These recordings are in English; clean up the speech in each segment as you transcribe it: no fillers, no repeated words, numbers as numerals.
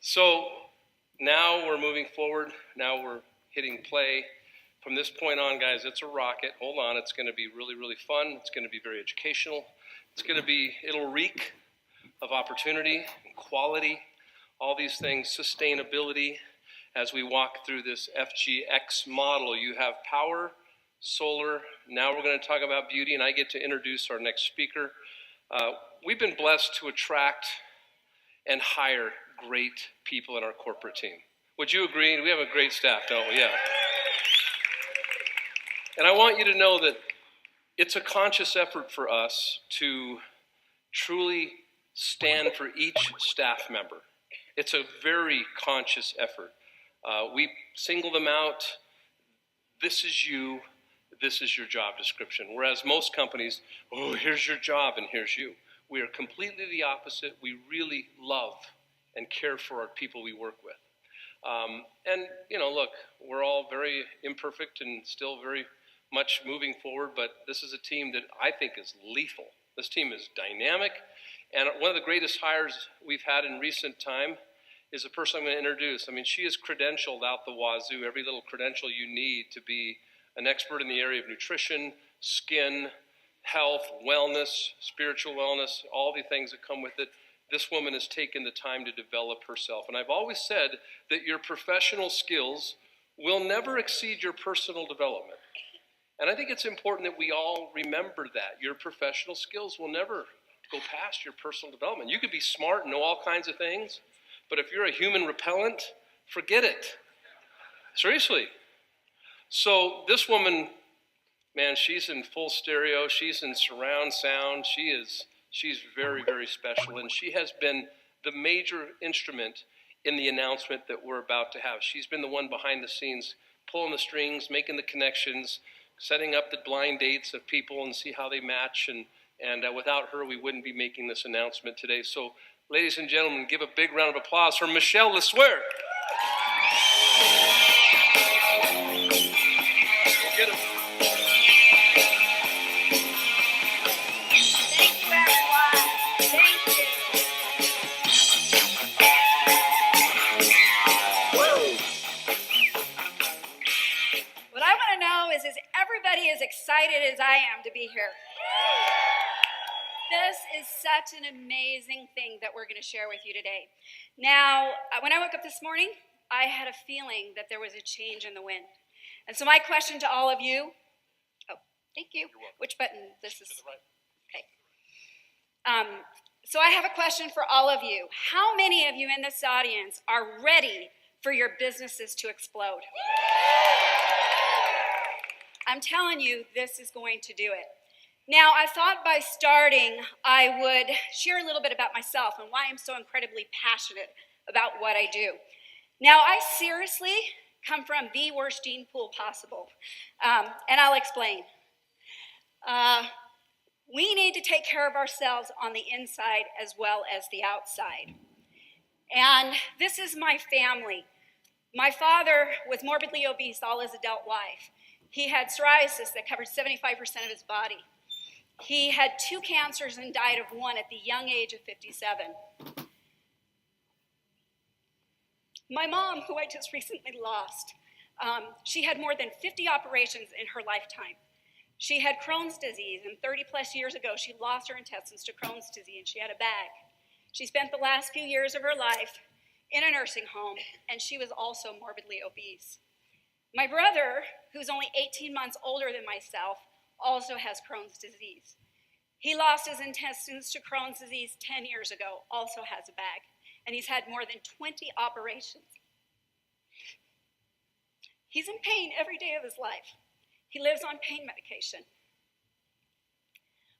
So now we're moving forward. Now we're hitting play. From this point on, guys, it's a rocket. Hold on, it's going to be really, really fun. It's going to be very educational. It'll reek of opportunity and quality, all these things, sustainability. As we walk through this FGX model, you have power, solar. Now we're going to talk about beauty, and I get to introduce our next speaker. We've been blessed to attract and hire great people in our corporate team. Would you agree? We have a great staff, don't we? Yeah. And I want you to know that it's a conscious effort for us to truly stand for each staff member. It's a very conscious effort. We single them out. This is you. This is your job description. Whereas most companies, oh, here's your job and here's you. We are completely the opposite. We really love and care for our people we work with. And, look, we're all very imperfect and still very much moving forward, but this is a team that I think is lethal. This team is dynamic, and one of the greatest hires we've had in recent time is a person I'm going to introduce. I mean, she is credentialed out the wazoo, every little credential you need to be an expert in the area of nutrition, skin, health, wellness, spiritual wellness, all the things that come with it. This woman has taken the time to develop herself. And I've always said that your professional skills will never exceed your personal development. And I think it's important that we all remember that. Your professional skills will never go past your personal development. You could be smart and know all kinds of things, but if you're a human repellent, forget it. Seriously. So this woman, man, she's in full stereo. She's in surround sound. She's very, very special, and she has been the major instrument in the announcement that we're about to have. She's been the one behind the scenes, pulling the strings, making the connections, setting up the blind dates of people and see how they match, and without her, we wouldn't be making this announcement today. So, ladies and gentlemen, give a big round of applause for Michelle LeSueur. Get him. As excited as I am to be here. This is such an amazing thing that we're going to share with you today. Now, when I woke up this morning, I had a feeling that there was a change in the wind. And so my question to all of you, thank you. Which button? This is, okay. So I have a question for all of you. How many of you in this audience are ready for your businesses to explode? I'm telling you, this is going to do it. Now, I thought by starting, I would share a little bit about myself and why I'm so incredibly passionate about what I do. Now, I seriously come from the worst gene pool possible, and I'll explain. We need to take care of ourselves on the inside as well as the outside. And this is my family. My father was morbidly obese all his adult life. He had psoriasis that covered 75% of his body. He had 2 cancers and died of one at the young age of 57. My mom, who I just recently lost, she had more than 50 operations in her lifetime. She had Crohn's disease, and 30 plus years ago, she lost her intestines to Crohn's disease, and she had a bag. She spent the last few years of her life in a nursing home, and she was also morbidly obese. My brother, who's only 18 months older than myself, also has Crohn's disease. He lost his intestines to Crohn's disease 10 years ago, also has a bag, and he's had more than 20 operations. He's in pain every day of his life. He lives on pain medication.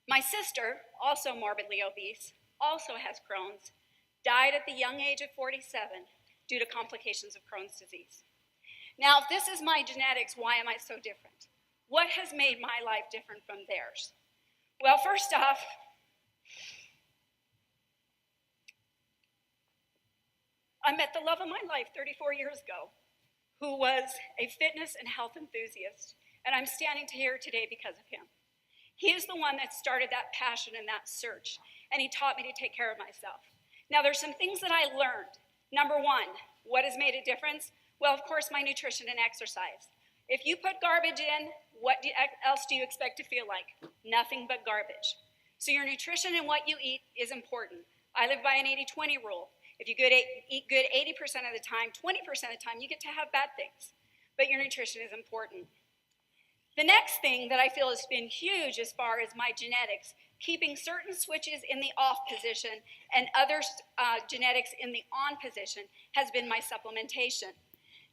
My sister, also morbidly obese, also has Crohn's, died at the young age of 47 due to complications of Crohn's disease. Now, if this is my genetics, why am I so different? What has made my life different from theirs? Well, first off, I met the love of my life 34 years ago, who was a fitness and health enthusiast, and I'm standing here today because of him. He is the one that started that passion and that search, and he taught me to take care of myself. Now, there's some things that I learned. Number one, what has made a difference? Well, of course, my nutrition and exercise. If you put garbage in, else do you expect to feel like? Nothing but garbage. So your nutrition and what you eat is important. I live by an 80-20 rule. If you eat good 80% of the time, 20% of the time, you get to have bad things. But your nutrition is important. The next thing that I feel has been huge as far as my genetics, keeping certain switches in the off position and other genetics in the on position, has been my supplementation.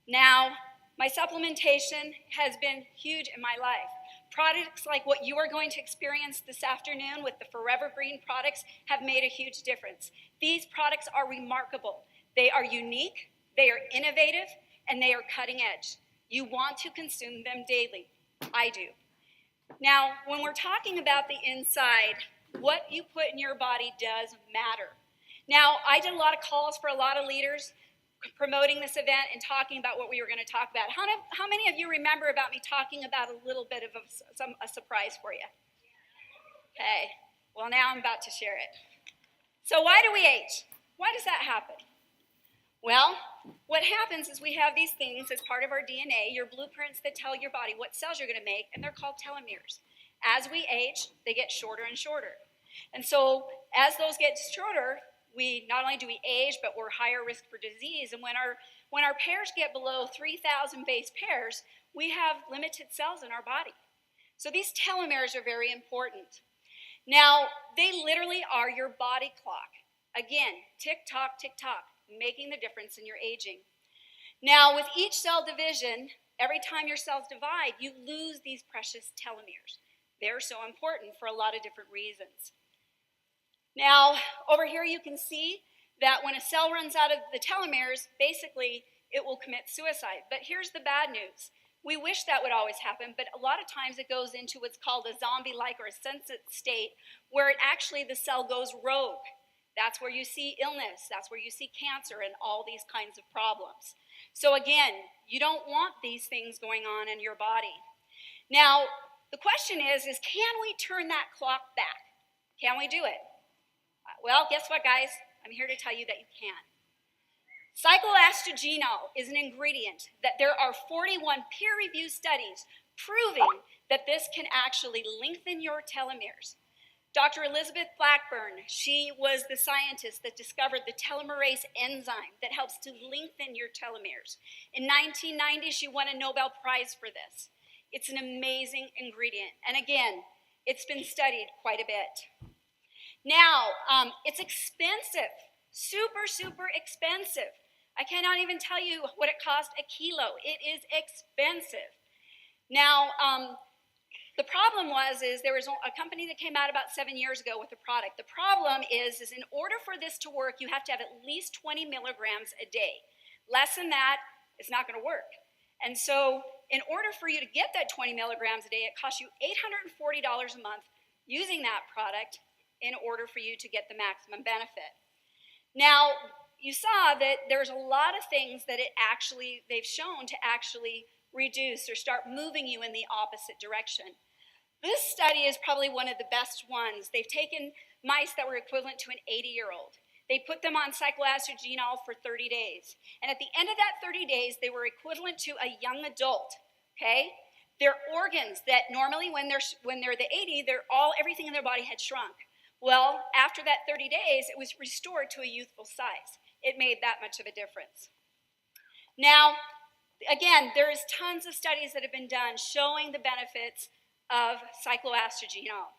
Now, my supplementation has been huge in my life. Products like what you are going to experience this afternoon with the Forever Green products have made a huge difference. These products are remarkable. They are unique, they are innovative, and they are cutting edge. You want to consume them daily. I do. Now, when we're talking about the inside, what you put in your body does matter. Now, I did a lot of calls for a lot of leaders promoting this event and talking about what we were going to talk about. How many of you remember about me talking about a little bit of a surprise for you? Okay, well now I'm about to share it. So why do we age? Why does that happen? Well, what happens is we have these things as part of our DNA, your blueprints that tell your body what cells you're going to make, and they're called telomeres. As we age, they get shorter and shorter. And so as those get shorter, we not only do we age, but we're higher risk for disease. And when our pairs get below 3,000 base pairs, we have limited cells in our body. So these telomeres are very important. Now, they literally are your body clock. Again, tick-tock, tick-tock, making the difference in your aging. Now, with each cell division, every time your cells divide, you lose these precious telomeres. They're so important for a lot of different reasons. Now, over here you can see that when a cell runs out of the telomeres, basically it will commit suicide. But here's the bad news. We wish that would always happen, but a lot of times it goes into what's called a zombie-like or a sunset state, where the cell goes rogue. That's where you see illness, that's where you see cancer and all these kinds of problems. So again, you don't want these things going on in your body. Now, the question is can we turn that clock back? Can we do it? Well, guess what, guys? I'm here to tell you that you can. Cycloastrogeniol is an ingredient that there are 41 peer-reviewed studies proving that this can actually lengthen your telomeres. Dr. Elizabeth Blackburn, she was the scientist that discovered the telomerase enzyme that helps to lengthen your telomeres. In 1990, she won a Nobel Prize for this. It's an amazing ingredient. And again, it's been studied quite a bit. Now, it's expensive, super, super expensive. I cannot even tell you what it cost a kilo. It is expensive. Now, the problem is there was a company that came out about 7 years ago with a product. The problem is in order for this to work, you have to have at least 20 milligrams a day. Less than that, it's not going to work. And so in order for you to get that 20 milligrams a day, it costs you $840 a month using that product in order for you to get the maximum benefit. Now, you saw that there's a lot of things that they've shown to actually reduce or start moving you in the opposite direction. This study is probably one of the best ones. They've taken mice that were equivalent to an 80-year-old. They put them on cycloastrogeniol for 30 days. And at the end of that 30 days, they were equivalent to a young adult, okay? Their organs that normally when they're the 80, everything in their body had shrunk. Well, after that 30 days, it was restored to a youthful size. It made that much of a difference. Now, again, there's tons of studies that have been done showing the benefits of cycloastrogeniol.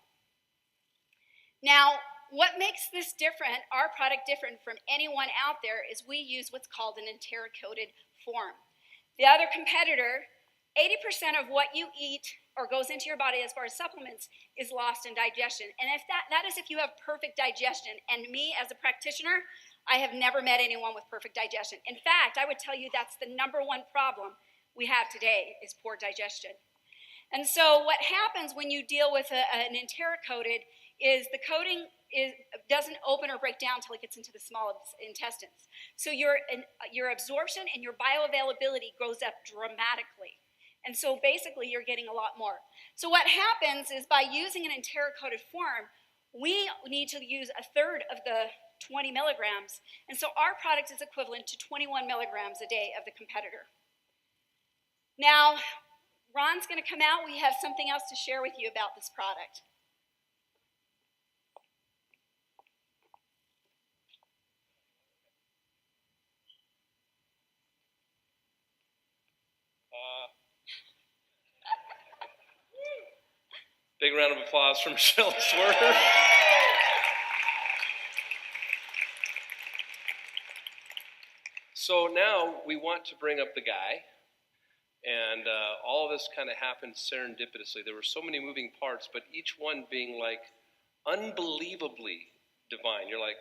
Now, what makes this different, our product different from anyone out there, is we use what's called an enteric-coated form. The other competitor, 80% of what you eat or goes into your body as far as supplements is lost in digestion. And if that is if you have perfect digestion. And me as a practitioner, I have never met anyone with perfect digestion. In fact, I would tell you that's the number one problem we have today is poor digestion. And so what happens when you deal with an enteric-coated is the coating doesn't open or break down until it gets into the small intestines. So your absorption and your bioavailability goes up dramatically. And so basically you're getting a lot more. So what happens is by using an enteric-coated form, we need to use a third of the 20 milligrams, and so our product is equivalent to 21 milligrams a day of the competitor. Now, Ron's going to come out. We have something else to share with you about this product. Big round of applause for Michelle Swerter. So now we want to bring up the guy, and all of this kind of happened serendipitously. There were so many moving parts, but each one being like unbelievably divine. You're like,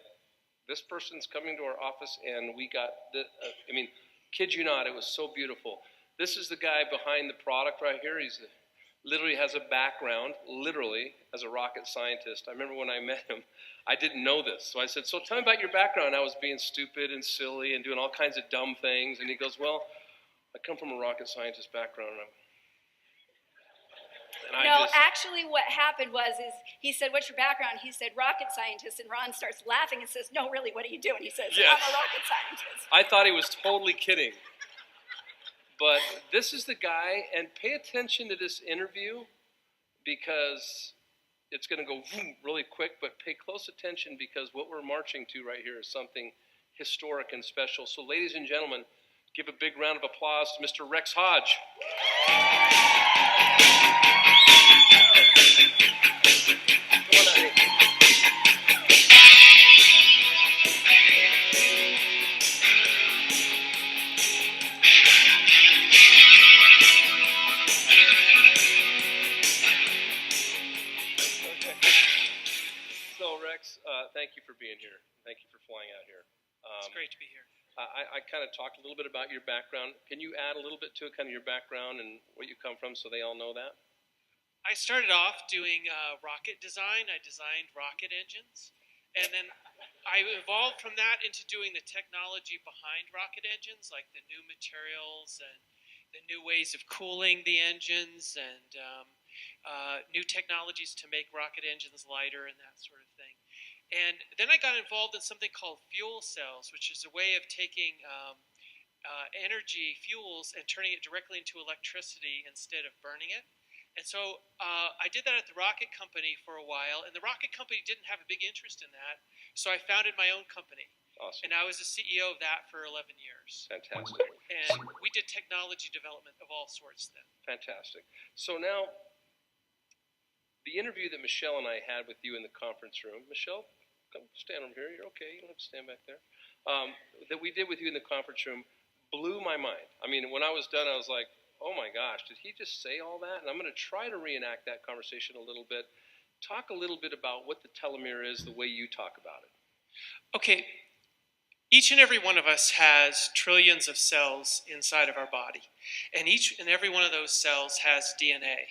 this person's coming to our office, and we got the. I mean, kid you not, it was so beautiful. This is the guy behind the product right here. He's literally has a background, literally, as a rocket scientist. I remember when I met him, I didn't know this. So I said, so tell me about your background. I was being stupid and silly and doing all kinds of dumb things. And he goes, well, I come from a rocket scientist background. Actually what happened was he said, what's your background? He said, rocket scientist. And Ron starts laughing and says, no, really, what are you doing? He says, yes. I'm a rocket scientist. I thought he was totally kidding. But this is the guy, and pay attention to this interview because it's going to go really quick, but pay close attention because what we're marching to right here is something historic and special. So ladies and gentlemen, give a big round of applause to Mr. Rex Hodge. Come on out here. Thank you for being here. Thank you for flying out here. It's great to be here. I kind of talked a little bit about your background. Can you add a little bit to it, kind of your background and where you come from so they all know that? I started off doing rocket design. I designed rocket engines. And then I evolved from that into doing the technology behind rocket engines, like the new materials and the new ways of cooling the engines and new technologies to make rocket engines lighter and that sort of thing. And then I got involved in something called fuel cells, which is a way of taking energy fuels and turning it directly into electricity instead of burning it. And so I did that at the rocket company for a while, and the rocket company didn't have a big interest in that, so I founded my own company. Awesome. And I was the CEO of that for 11 years. Fantastic. And we did technology development of all sorts then. Fantastic. So now, the interview that Michelle and I had with you in the conference room, Michelle, come stand over here. You're okay. You don't have to stand back there. That we did with you in the conference room blew my mind. I mean, when I was done, I was like, oh my gosh, did he just say all that? And I'm going to try to reenact that conversation a little bit. Talk a little bit about what the telomere is, the way you talk about it. Okay. Each and every one of us has trillions of cells inside of our body. And each and every one of those cells has DNA.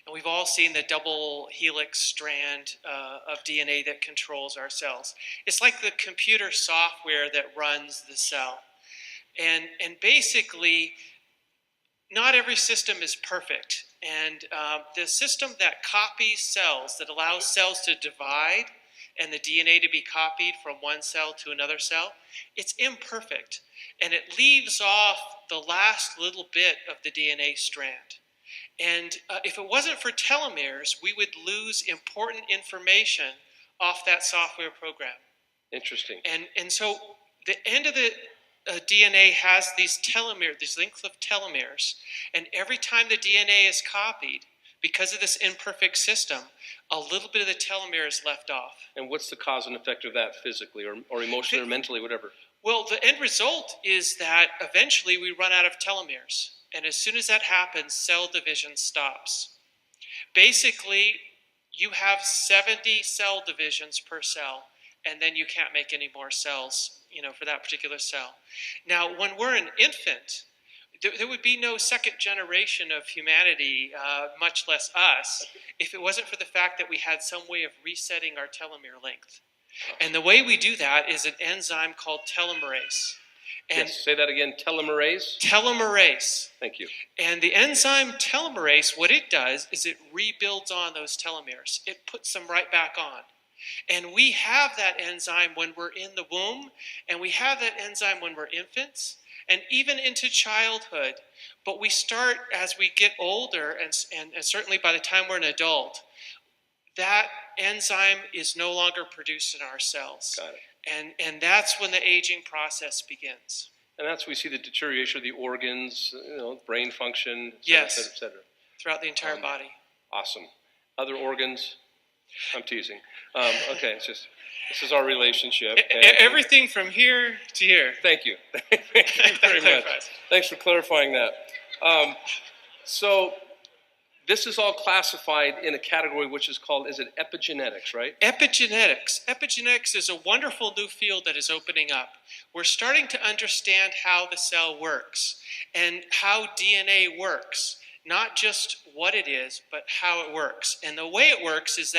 And we've all seen the double helix strand of DNA that controls our cells. It's like the computer software that runs the cell. And basically, not every system is perfect. And the system that copies cells, that allows cells to divide and the DNA to be copied from one cell to another cell, it's imperfect. And it leaves off the last little bit of the DNA strand. And if it wasn't for telomeres, we would lose important information off that software program. Interesting. And so the end of the DNA has these telomeres, these lengths of telomeres. And every time the DNA is copied, because of this imperfect system, a little bit of the telomere is left off. And what's the cause and effect of that physically or emotionally or mentally, whatever? Well, the end result is that eventually we run out of telomeres. And as soon as that happens, cell division stops. Basically, you have 70 cell divisions per cell, and then you can't make any more cells, for that particular cell. Now, when we're an infant, there would be no second generation of humanity, much less us, if it wasn't for the fact that we had some way of resetting our telomere length. And the way we do that is an enzyme called telomerase. And yes, say that again, telomerase? Telomerase. Thank you. And the enzyme telomerase, what it does is it rebuilds on those telomeres. It puts them right back on. And we have that enzyme when we're in the womb, and we have that enzyme when we're infants, and even into childhood. But we start as we get older, and certainly by the time we're an adult, that enzyme is no longer produced in our cells. Got it. And that's when the aging process begins. And that's we see the deterioration of the organs, brain function, et cetera, Yes. et cetera, et cetera. Throughout the entire body. Awesome. Other organs? I'm teasing. Okay, this is our relationship. Everything from here to here. Thank you. Thank you very much. Thanks for clarifying that. So this is all classified in a category which is called, is it epigenetics, right? Epigenetics. Epigenetics is a wonderful new field that is opening up. We're starting to understand how the cell works and how DNA works. Not just what it is, but how it works. And the way it works is that